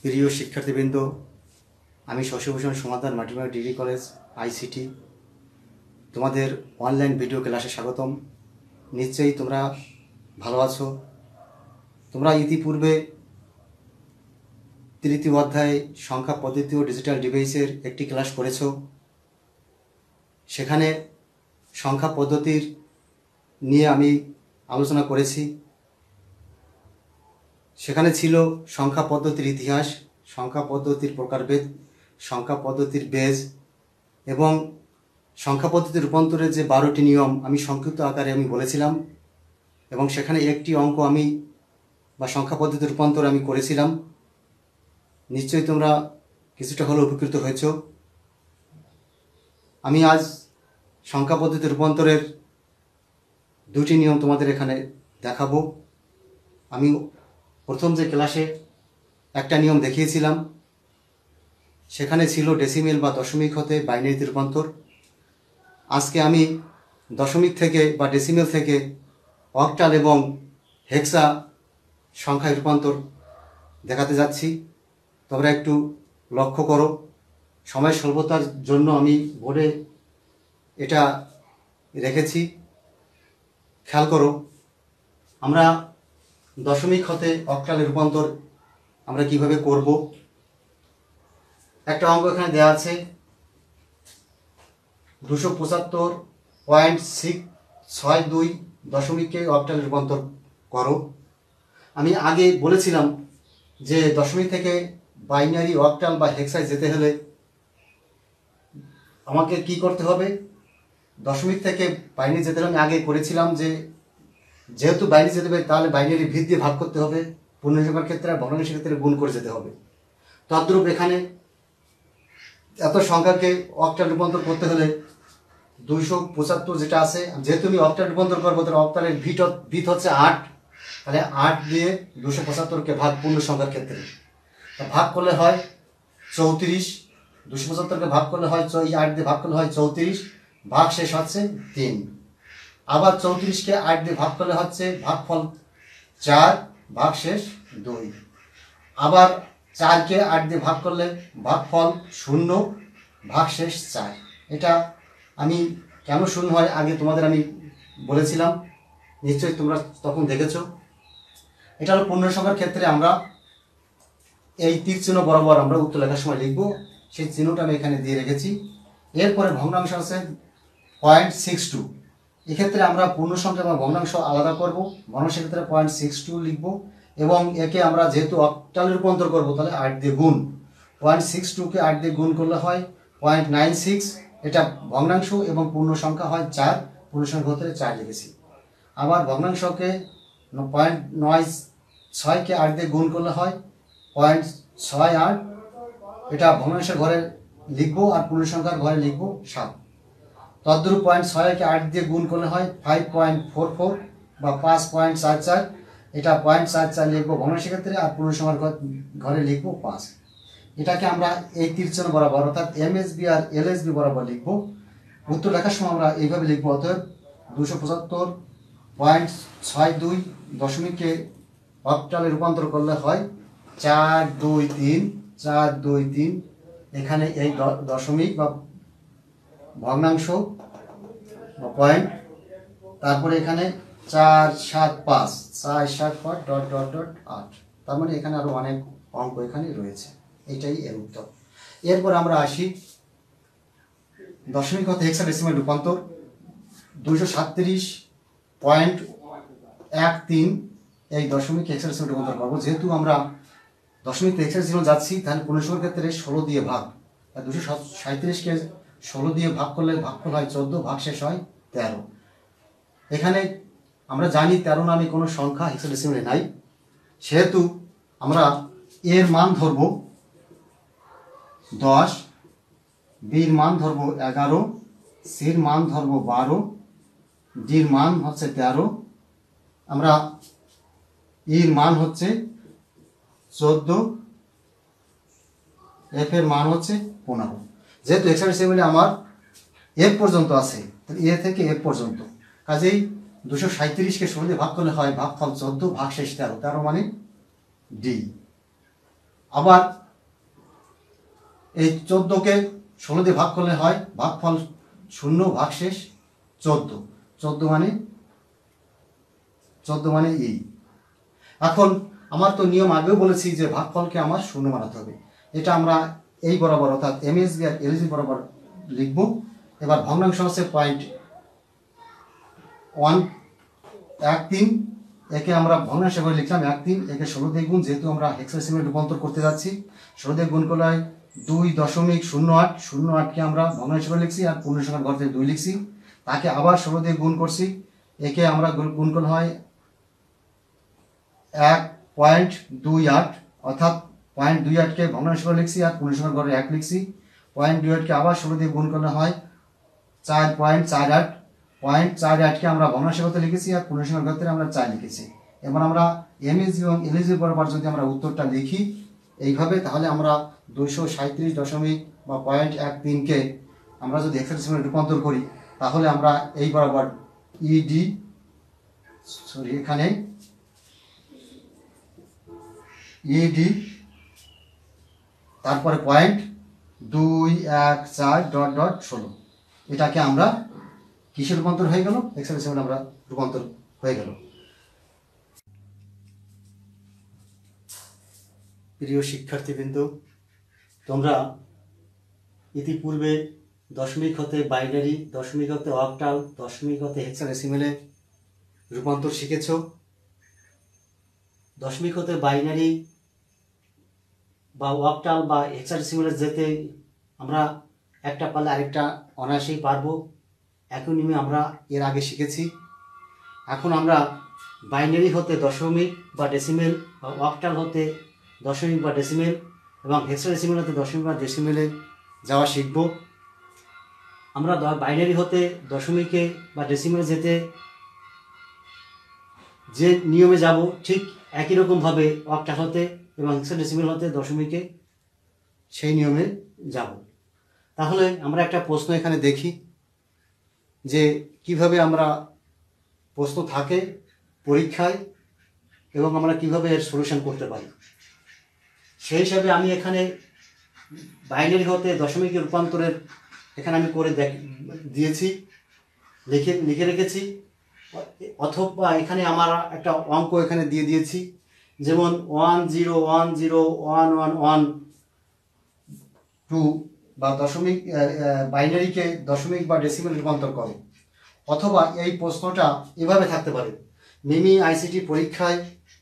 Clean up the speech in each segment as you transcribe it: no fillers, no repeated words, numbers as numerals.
প্রিয় শিক্ষার্থীবৃন্দ, আমি Shashibhushan Samaddar multimedia degree college ICT তোমাদের অনলাইন ভিডিও ক্লাসে স্বাগতম। নিশ্চয়ই তোমরা ভালো আছো। তোমরা ইতিপূর্বে তৃতীয় অধ্যায় সংখ্যা পদ্ধতি ও ডিজিটাল ডিভাইসের একটি ক্লাস করেছো। সেখানে সংখ্যা পদ্ধতির নিয়ে আমি আলোচনা করেছি। সেখানে ছিল সংখ্যা পদ্ধতির ইতিহাস, সংখ্যা পদ্ধতির প্রকারভেদ, সংখ্যা পদ্ধতির বেজ এবং সংখ্যা পদ্ধতির রূপান্তরের যে 12টি নিয়ম আমি সংক্ষিপ্ত আকারে বলেছিলাম এবং সেখানে একটি অঙ্ক বা সংখ্যা পদ্ধতির রূপান্তর আমি করেছিলাম। নিশ্চয়ই তোমরা কিছুটা হলেও উপকৃত হয়েছ। আমি আজ সংখ্যা পদ্ধতির রূপান্তরের 2টি নিয়ম তোমাদের এখানে দেখাবো। আমি প্রথম যে ক্লাসে একটা নিয়ম দেখিয়েছিলাম, সেখানে ছিল ডেসিমেল বা দশমিক হতে বাইনারিতে রূপান্তর। আজকে আমি দশমিক থেকে বা ডেসিমেল থেকে অক্টাল এবং হেক্সা সংখ্যায় রূপান্তর দেখাতে যাচ্ছি। তোমরা একটু লক্ষ্য করো। সময় স্বল্পতার জন্য আমি বোর্ডে এটা রেখেছি, খেয়াল করো। আমরা দশমিক হতে অক্টালে রূপান্তর আমরা কিভাবে করব। একটা অঙ্ক এখানে দেওয়া আছে, 275.662 দশমিককে অক্টালে রূপান্তর করো। আমি আগে বলেছিলাম যে দশমিক থেকে বাইনারি, অক্টাল বা হেক্সায় যেতে হলে আমাকে কি করতে হবে। দশমিক থেকে বাইনারি যেতে হলে আমি আগে করেছিলাম যে যেহেতু বাইনারি যেতে হবে তাহলে বাইনারি ভিত দিয়ে ভাগ করতে হবে, পূর্ণসংখ্যার ক্ষেত্রে আর ভগ্নাংশের ক্ষেত্রে গুণ করে যেতে হবে। তদ্রূপ এখানে এত সংখ্যাকে অক্টাল রূপান্তর করতে হলে 275 যেটা আছে, যেহেতু আমি অক্টাল রূপান্তর করবো তাহলে অক্টালের ভিত হচ্ছে 8, তাহলে 8 দিয়ে 275কে ভাগ পূর্ণ সংখ্যার ক্ষেত্রে ভাগ করলে হয় 34। 275কে ভাগ করলে হয় 8 দিয়ে ভাগ করলে হয় 34, ভাগ শেষ হচ্ছে 3। আবার 34কে 8 দিয়ে ভাগ করলে হচ্ছে ভাগফল 4, ভাগ শেষ 2। আবার 4কে 8 দিয়ে ভাগ করলে ভাগফল 0, ভাগ শেষ 4। এটা আমি কেন 0 হয় আগে তোমাদের আমি বলেছিলাম, নিশ্চয়ই তোমরা তখন দেখেছো। এটা হলো পূর্ণ সংখ্যার ক্ষেত্রে আমরা এই তীর চিহ্ন বরাবর আমরা উত্তর লেখার সময় লিখবো, সেই চিহ্নটা আমি এখানে দিয়ে রেখেছি। এরপরে ভগ্নাংশ আছে 0.62। এক্ষেত্রে আমরা পূর্ণ সংখ্যা এবং ভগ্নাংশ আলাদা করব। ভগ্নাংশের ক্ষেত্রে 0.62 লিখব এবং একে আমরা যেহেতু অক্টালে রূপান্তর করবো তাহলে 8 দিয়ে গুণ। 0.62কে 8 দিয়ে গুণ করলে হয় 0.96। এটা ভগ্নাংশ এবং পূর্ণ সংখ্যা হয় 4, পূর্ণ সংখ্যা ক্ষেত্রে 4 লিখেছি। আবার ভগ্নাংশকে 0.96কে 8 দিয়ে গুণ করলে হয় 0.68। এটা ভগ্নাংশের ঘরে লিখবো আর পূর্ণ সংখ্যার ঘরে লিখবো 7। তদ্রূপ 0.6কে 8 দিয়ে গুণ করলে হয় 5.44 বা 5.44। এটা 0.44 লিখবো ভগ্নাংশের ক্ষেত্রে আর পূর্ণ সংখ্যার ঘরে লিখবো 5। এটাকে আমরা এই তীর চিহ্ন বরাবর অর্থাৎ এমএসবি আর এলএসবি বরাবর লিখবো। উত্তর লেখার সময় আমরা এইভাবে লিখবো। অতএব 275.62 দশমিককে অক্টালে রূপান্তর করলে হয় 423। 423 এখানে এই দশমিক বা ভগ্নাংশ বা পয়েন্ট, তারপরে এখানে 475 .8। তার মানে এখানে আরো অনেক অঙ্ক এখানে রয়েছে। এটাই এর উত্তর। এরপর আমরা আসি দশমিক হতে হেক্সাডেসিমাল রূপান্তর। 237.13 এই দশমিক হেক্সাডেসিমাল রূপান্তর করবো। যেহেতু আমরা দশমিক হেক্সাডেসিমাল যাচ্ছি তাহলে পূর্ণসংখ্যার ক্ষেত্রে 16 দিয়ে ভাগ। 237কে 16 দিয়ে ভাগ করলে ভাগফল হয় 14, ভাগ শেষ হয় 13। এখানে আমরা জানি 13 নামে কোনো সংখ্যা হেক্সাডেসিমালে নাই, সেহেতু আমরা এর মান ধরবো 10, বির মান ধরবো 11, সির মান ধরবো 12, ডির মান হচ্ছে 13, আমরা ইর মান হচ্ছে 14, এফ এর মান হচ্ছে 15। যেহেতু হেক্সাডেসিমালে আমার এফ পর্যন্ত আছে, এ থেকে এফ পর্যন্ত, কাজেই 237কে 16 দিয়ে ভাগ করলে হয় ভাগফল 14, ভাগ শেষ 13। 13 মানে ডি। আবার এই 14কে 16 দিয়ে ভাগ করলে হয় ভাগফল 0 ভাগশেষ 14। 14 মানে এই। এখন আমার তো নিয়ম আগেও বলেছি যে ভাগফলকে আমার 0 বানাতে হবে। এটা আমরা এই বরাবর অর্থাৎ এমএসবি আর এলএসবি বরাবর লিখব। এবার ভগ্নাংশ হচ্ছে 0.113, একে আমরা ভগ্নাংশ করে লিখলাম 13, একে 16 দিয়ে গুণ, যেহেতু আমরা হেক্সাডেসিমালে রূপান্তর করতে যাচ্ছি 16 দিয়ে গুণ করলে 2.08, 08কে আমরা ভগ্নাংশ করে লিখছি আর পূর্ণ সংখ্যার ঘর থেকে 2 লিখছি, তাকে আবার 16 দিয়ে গুণ করছি, একে আমরা গুণ করলে হয় 1.28, অর্থাৎ 0.28কে ভগ্নাংশ করে লিখছি আর পূর্ণ সংখ্যার ঘরে 1 লিখছি। 0.28কে আবার 16 দিয়ে গুণ করলে হয় 4.48, 0.48কে আমরা ভগ্নাংশ করতে লিখেছি আর পূর্ণ সংখ্যার ঘর থেকে আমরা 4 লিখেছি। এবার আমরা এমএসবি এবং এলএসবি বরাবর যদি আমরা উত্তরটা লিখি এইভাবে, তাহলে আমরা 237 দশমিক বা 0.13কে আমরা যদি হেক্সাডেসিমালে রূপান্তর করি, তাহলে আমরা এই বরাবর এখানে ইডি তারপরে 0.214 এটাকে আমরা কিসে রূপান্তর হয়ে গেল? হেক্সাডেসিমালে আমরা রূপান্তর হয়ে গেল। প্রিয় শিক্ষার্থীবৃন্দ, তোমরা ইতিপূর্বে দশমিক হতে বাইনারি, দশমিক হতে অক্টাল, দশমিক হতে হেক্সাডেসিমালে রূপান্তর শিখেছ। দশমিক হতে বাইনারি বা অক্টাল বা হেক্সাডেসিমালে যেতে আমরা একটা পারলে আরেকটা অনায়াসেই পারবো, একই নিয়মে আমরা এর আগে শিখেছি। এখন আমরা বাইনারি হতে দশমিক বা ডেসিমেল বা অক্টাল হতে দশমিক বা ডেসিমেল এবং হেক্সাডেসিমাল হতে দশমিক বা ডেসিমেলে যাওয়া শিখব। আমরা বাইনারি হতে দশমিকে বা ডেসিমেলে যেতে যে নিয়মে যাব ঠিক একই রকমভাবে অক্টাল হতে এবং হেক্সাডেসিমাল হতে দশমিকে সেই নিয়মে যাব। তাহলে আমরা একটা প্রশ্ন এখানে দেখি যে কিভাবে আমরা প্রশ্ন থাকে পরীক্ষায় এবং আমরা কিভাবে এর সলিউশন করতে পারি। সেই হিসাবে আমি এখানে বাইনারি হতে দশমিকে রূপান্তরের এখানে আমি করে দিয়েছি, লিখে রেখেছি, অথবা এখানে আমার একটা অঙ্ক এখানে দিয়ে দিয়েছি, যেমন 1010112 বা দশমিক বাইনারিকে দশমিক বা ডেসিমেল রূপান্তর করে। অথবা এই প্রশ্নটা এভাবে থাকতে পারে, মিমি আইসিটি পরীক্ষায়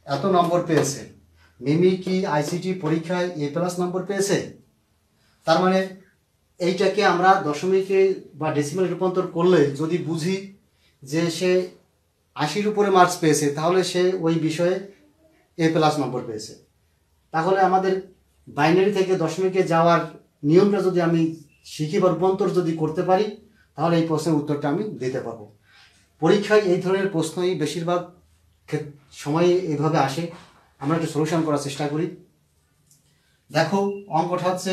এত নম্বর পেয়েছে, মিমি কি আইসিটি পরীক্ষায় A+ নম্বর পেয়েছে? তার মানে এইটাকে আমরা দশমিকে বা ডেসিমেলে রূপান্তর করলে যদি বুঝি যে সে 80-র উপরে মার্কস পেয়েছে, তাহলে সে ওই বিষয়ে A+ নম্বর পেয়েছে। তাহলে আমাদের বাইনারি থেকে দশমিকে যাওয়ার নিয়মটা যদি আমি শিখি বা রূপান্তর যদি করতে পারি, তাহলে এই প্রশ্নের উত্তরটা আমি দিতে পারবো। পরীক্ষায় এই ধরনের প্রশ্নই বেশিরভাগ সময়ে এইভাবে আসে। আমরা একটু সলিউশন করার চেষ্টা করি। দেখো অঙ্কটা হচ্ছে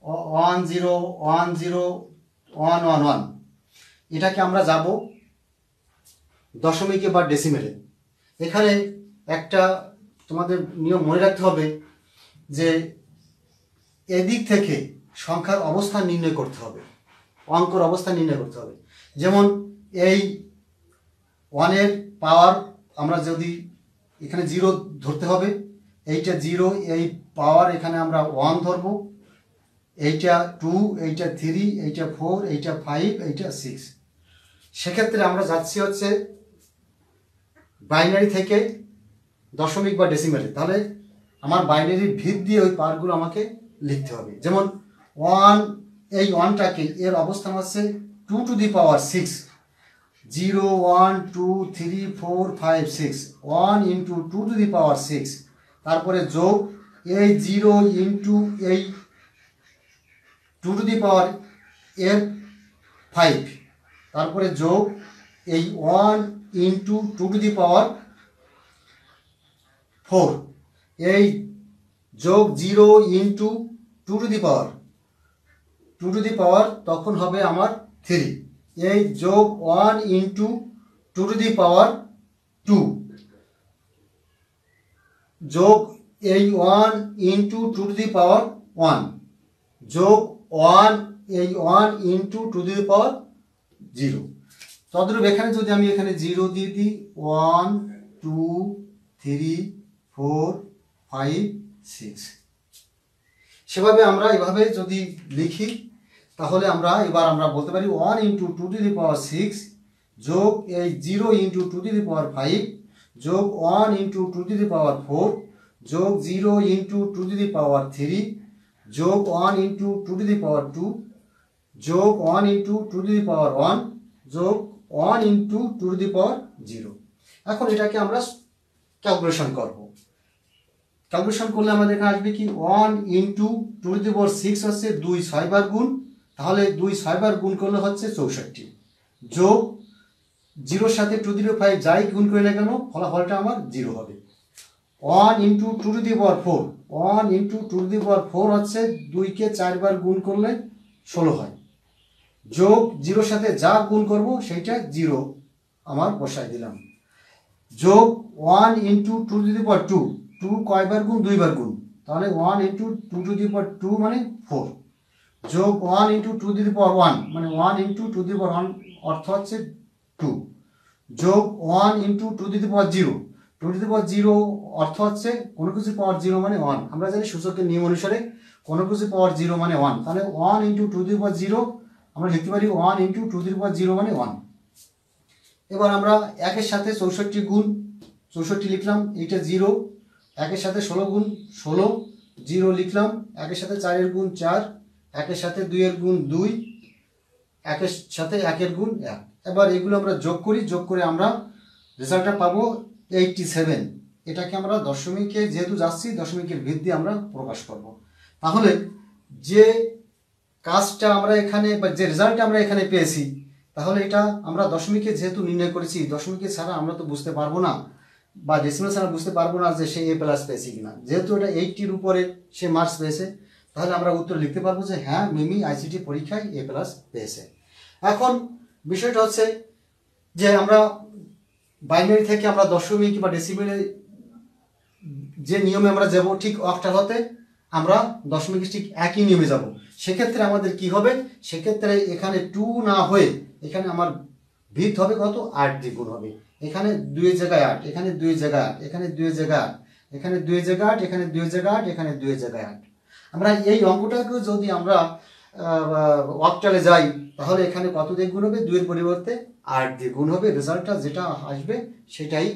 1010111, এটাকে আমরা যাব দশমিকে বা ডেসিমেলে। এখানে একটা তোমাদের নিয়ম মনে রাখতে হবে যে এদিক থেকে সংখ্যার অবস্থান নির্ণয় করতে হবে, অঙ্কের অবস্থান নির্ণয় করতে হবে। যেমন এই 1-এর পাওয়ার আমরা যদি এখানে 0 ধরতে হবে, এইটা 0, এই পাওয়ার এখানে আমরা 1 ধরব, এইটা 2, এইটা 3, এইটা 4, এইটা 5, এইটা 6। সেক্ষেত্রে আমরা যাচ্ছি হচ্ছে বাইনারি থেকে দশমিক বা ডেসিমেলে। তাহলে আমার বাইনারির ভিত দিয়ে ওই পাওয়ারগুলো আমাকে লিখতে হবে। যেমন 1, এই 1টাকে এর অবস্থান হচ্ছে 2 to the power 6, 0 1 2 3 4 5 6, 1 into 2 to the power 6, তারপরে যোগ এই 0 ইন্টু এই 2 টু দি পাওয়ার এর 5, তারপরে যোগ এই 1 ইন্টু 2 টু দি পাওয়ার 4, এই যোগ 0 into 2 to the power 2 to the power তখন হবে আমার 3, এই যোগ 1 ইন্টু 2 টু দি পাওয়ার 2, যোগ এই 1 into two to the power 1 যোগ 1 এই 1 into two to the power 0। তদ্রূপ এখানে যদি আমি এখানে 0 দিয়ে দিই 1 2 3 4 5 6, সেভাবে আমরা এভাবে যদি লিখি তাহলে এবার আমরা বলতে পারি 1 into two to the power 6 যোগ এই 0 ইন্টু টু টু দি পাওয়ার 5 যোগ 1 into two to the power 4 যোগ 0 ইন্টু টু টু দি পাওয়ার 3 যোগ 1 into two to the power 2 যোগ 1 into two to the power 1 যোগ 1 into two to the power 0। এখন এটাকে আমরা ক্যালকুলেশন করব। ক্যালকুলেশন করলে আমাদের এখানে আসবে কি 1 into two to the power 6 হচ্ছে 2 6 বার গুণ, তাহলে 2 6 বার গুণ করলে হচ্ছে 64 যোগ 0 সাথে টু টু দি 5 যাই গুণ করে না কেন ফলাফলটা আমার 0 হবে। 1 into two to the power 4, 1 into two to the power 4 হচ্ছে 2 কে 4 বার গুণ করলে 16 হয়, যোগ 0 সাথে যা গুণ করব সেইটা 0 আমার বসাই দিলাম, যোগ 1 into two to the power 2, 2 কয়বার গুণ 2 বার গুণ, তাহলে 1 into two to the power 2 মানে 4 যোগ 1 into two to the power 1 মানে 1 into two to the power 1 অর্থ হচ্ছে 2 যোগ 1 into two to the power 0, two to the power 0 অর্থ হচ্ছে কোনো কিছু পাওয়ার 0 মানে 1। আমরা জানি সূচকের নিয়ম অনুসারে কোনো কিছু পাওয়ার 0 মানে 1, তাহলে 1 into two to the power 0 আমরা লিখতে পারি 1 into two to the power 0 মানে 1। এবার আমরা 1 এর সাথে 64 গুণ 64 লিখলাম, এইটা 0, 1 এর সাথে 16 গুণ 16 0 লিখলাম, 1 এর সাথে 4 এর গুণ 4, 1 এর সাথে 2 এর গুণ 2, 1 এর সাথে 1 এর গুণ 1। এবার এগুলো আমরা যোগ করি, যোগ করে আমরা রেজাল্টটা পাবো 87। এটাকে আমরা দশমিকে যেহেতু যাচ্ছি দশমিকের ভিত্তি আমরা প্রকাশ করব। তাহলে যে কাজটা আমরা এখানে বা যে রেজাল্টটা আমরা এখানে পেয়েছি, তাহলে এটা আমরা দশমিকে যেহেতু নির্ণয় করেছি, দশমিকে ছাড়া আমরা তো বুঝতে পারবো না বা ডেসিমাল ছাড়া বুঝতে পারবো না যে সে A+ পেয়েছে কিনা। যেহেতু এটা 80-র উপরে সে মার্কস পেয়েছে, তাহলে আমরা উত্তর লিখতে পারবো যে হ্যাঁ মিমি ICT পরীক্ষায় A+ পেয়েছে। এখন বিষয়টা হচ্ছে যে আমরা বাইনারি থেকে আমরা দশমিক বা ডেসিমেলে যে নিয়মে আমরা যাব ঠিক অক্টাল হতে আমরা দশমিক ঠিক একই নিয়মে যাব। সেক্ষেত্রে আমাদের কি হবে, সেক্ষেত্রে এখানে 2 না হয়ে এখানে আমার ভিত হবে কত 8 দিয়ে গুণ হবে। এখানে 2 এর জায়গায় 8, এখানে 2 এর জায়গায় 8, এখানে 2 এর জায়গায় 8, এখানে 2 এর জায়গায় 8, এখানে 2 এর জায়গায় 8, এখানে 2 এর জায়গায় 8। আমরা এই অঙ্কটাকে যদি আমরা অক্টালে যাই তাহলে এখানে কত দিয়ে গুণ হবে, 2 এর পরিবর্তে 8 দিয়ে গুণ হবে। রেজাল্টটা যেটা আসবে সেটাই